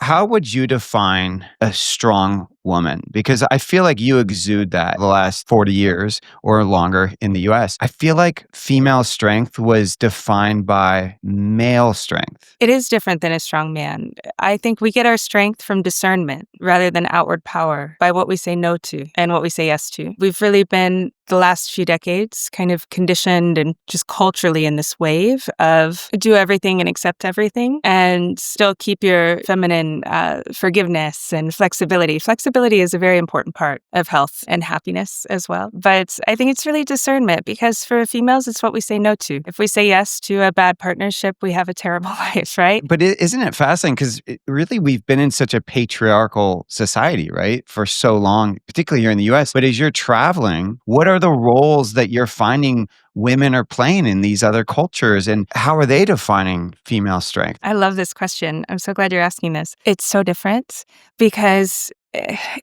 how would you define a strong woman? Because I feel like you exude that the last 40 years or longer in the US. I feel like female strength was defined by male strength. It is different than a strong man. I think we get our strength from discernment rather than outward power by what we say no to and what we say yes to. We've really been, the last few decades, kind of conditioned and just culturally in this wave of do everything and accept everything and still keep your feminine forgiveness and flexibility. Flexibility is a very important part of health and happiness as well. But I think it's really discernment because for females, it's what we say no to. If we say yes to a bad partnership, we have a terrible life, right? But isn't it fascinating? Because really, we've been in such a patriarchal society, right, for so long, particularly here in the US. But as you're traveling, what are the roles that you're finding women are playing in these other cultures, and how are they defining female strength? I love this question. I'm so glad you're asking this. It's so different because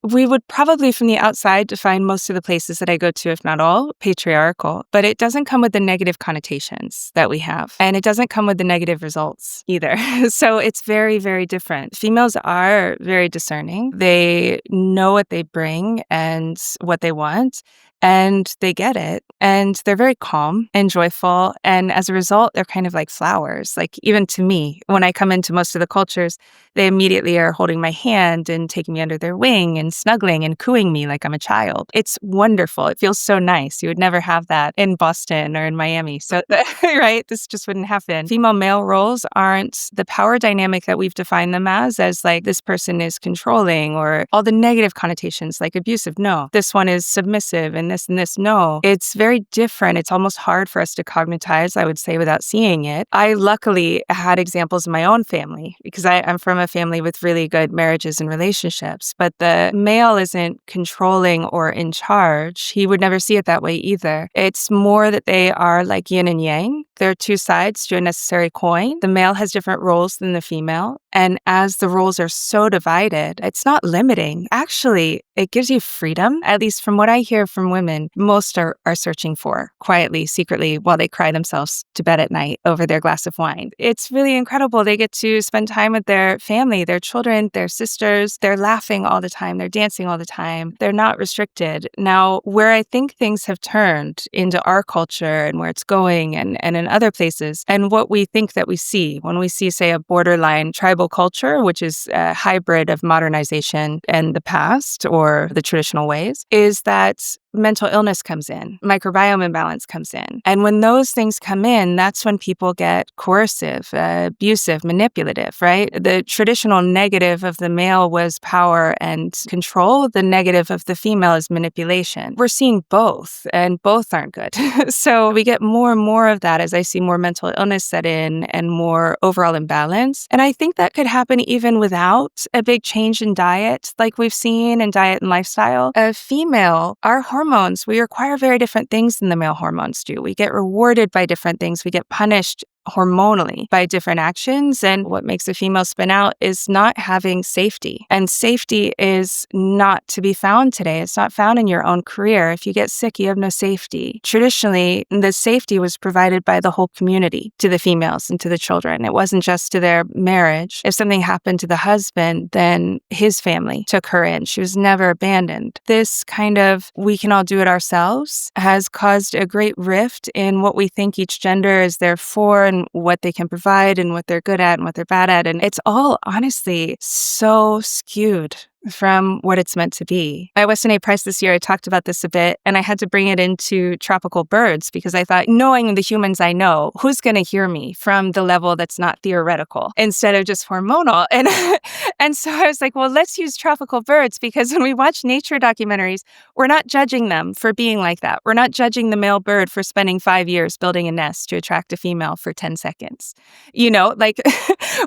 we would probably from the outside define most of the places that I go to, if not all, patriarchal, but it doesn't come with the negative connotations that we have. And it doesn't come with the negative results either. So it's very, very different. Females are very discerning. They know what they bring and what they want. And they get it. And they're very calm and joyful. And as a result, they're kind of like flowers. Like even to me, when I come into most of the cultures, they immediately are holding my hand and taking me under their wing and snuggling and cooing me like I'm a child. It's wonderful. It feels so nice. You would never have that in Boston or in Miami. So, right, this just wouldn't happen. Female male roles aren't the power dynamic that we've defined them as like this person is controlling or all the negative connotations like abusive. No, this one is submissive and this. No, it's very different. It's almost hard for us to cognitize, I would say, without seeing it. I luckily had examples in my own family because I'm from a family with really good marriages and relationships, but the male isn't controlling or in charge. He would never see it that way either. It's more that they are like yin and yang. They're two sides to a necessary coin. The male has different roles than the female. And as the roles are so divided, it's not limiting. Actually, it gives you freedom, at least from what I hear from women, most are searching for quietly, secretly, while they cry themselves to bed at night over their glass of wine. It's really incredible. They get to spend time with their family, their children, their sisters. They're laughing all the time. They're dancing all the time. They're not restricted. Now, where I think things have turned into our culture and where it's going and in other places, and what we think that we see when we see, say, a borderline tribal culture, which is a hybrid of modernization and the past or the traditional ways, is that mental illness comes in, microbiome imbalance comes in. And when those things come in, that's when people get coercive, abusive, manipulative, right? The traditional negative of the male was power and control. The negative of the female is manipulation. We're seeing both, and both aren't good. So we get more and more of that as I see more mental illness set in and more overall imbalance. And I think that could happen even without a big change in diet, like we've seen in diet and lifestyle. A female, our hormones, we require very different things than the male hormones do. We get rewarded by different things. We get punished hormonally by different actions. And what makes a female spin out is not having safety. And safety is not to be found today. It's not found in your own career. If you get sick, you have no safety. Traditionally, the safety was provided by the whole community to the females and to the children. It wasn't just to their marriage. If something happened to the husband, then his family took her in. She was never abandoned. This kind of we can all do it ourselves has caused a great rift in what we think each gender is there for and what they can provide and what they're good at and what they're bad at. And it's all honestly so skewed from what it's meant to be. At Weston A. Price this year, I talked about this a bit, and I had to bring it into tropical birds because I thought, knowing the humans I know, who's going to hear me from the level that's not theoretical instead of just hormonal? And so I was like, well, let's use tropical birds because when we watch nature documentaries, we're not judging them for being like that. We're not judging the male bird for spending 5 years building a nest to attract a female for 10 seconds. You know, like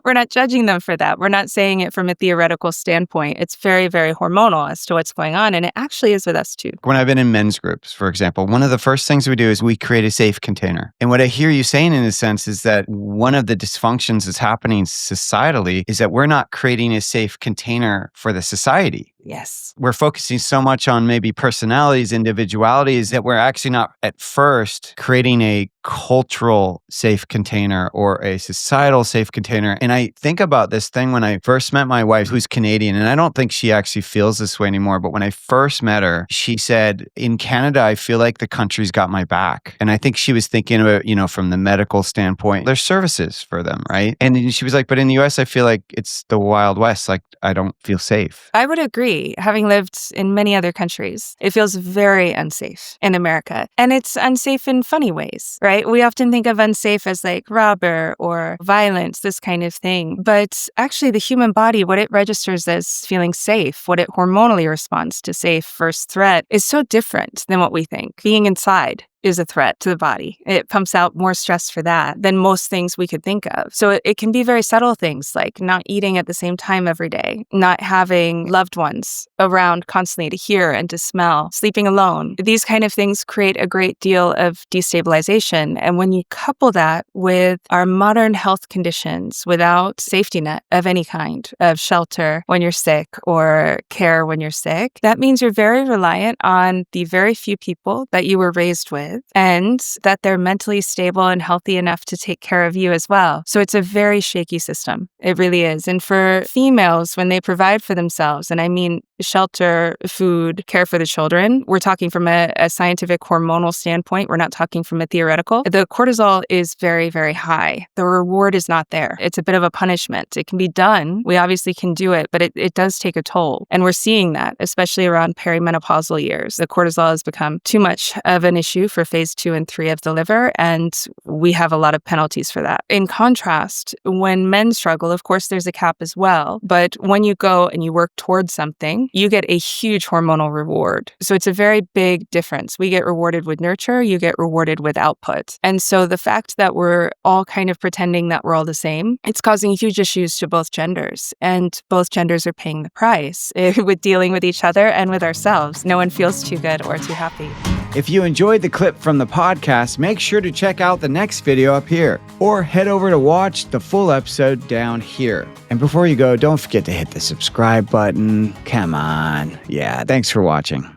we're not judging them for that. We're not saying it from a theoretical standpoint. It's very, very hormonal as to what's going on. And it actually is with us too. When I've been in men's groups, for example, one of the first things we do is we create a safe container. And what I hear you saying in a sense is that one of the dysfunctions that's happening societally is that we're not creating a safe container for the society. Yes. We're focusing so much on maybe personalities, individualities, that we're actually not at first creating a cultural safe container or a societal safe container. And I think about this thing when I first met my wife, who's Canadian, and I don't think she actually feels this way anymore. But when I first met her, she said, in Canada, I feel like the country's got my back. And I think she was thinking about, from the medical standpoint, there's services for them, right? And then she was like, but in the US, I feel like it's the Wild West. Like, I don't feel safe. I would agree. Having lived in many other countries, it feels very unsafe in America. And it's unsafe in funny ways, right? We often think of unsafe as like robber or violence, this kind of thing. But actually, the human body, what it registers as feeling safe, what it hormonally responds to safe versus threat, is so different than what we think. Being inside is a threat to the body. It pumps out more stress for that than most things we could think of. So it can be very subtle things like not eating at the same time every day, not having loved ones around constantly to hear and to smell, sleeping alone. These kind of things create a great deal of destabilization. And when you couple that with our modern health conditions without safety net of any kind of shelter when you're sick or care when you're sick, that means you're very reliant on the very few people that you were raised with, and that they're mentally stable and healthy enough to take care of you as well. So it's a very shaky system. It really is. And for females, when they provide for themselves, and I mean shelter, food, care for the children, we're talking from a scientific hormonal standpoint. We're not talking from a theoretical. The cortisol is very, very high. The reward is not there. It's a bit of a punishment. It can be done. We obviously can do it, but it does take a toll. And we're seeing that, especially around perimenopausal years. The cortisol has become too much of an issue for phase 2 and 3 of the liver, and we have a lot of penalties for that. In contrast, when men struggle, of course, there's a cap as well. But when you go and you work towards something, you get a huge hormonal reward. So it's a very big difference. We get rewarded with nurture, you get rewarded with output. And so the fact that we're all kind of pretending that we're all the same, it's causing huge issues to both genders. And both genders are paying the price with dealing with each other and with ourselves. No one feels too good or too happy. If you enjoyed the clip from the podcast, make sure to check out the next video up here, or head over to watch the full episode down here. And before you go, don't forget to hit the subscribe button. Come on. Yeah, thanks for watching.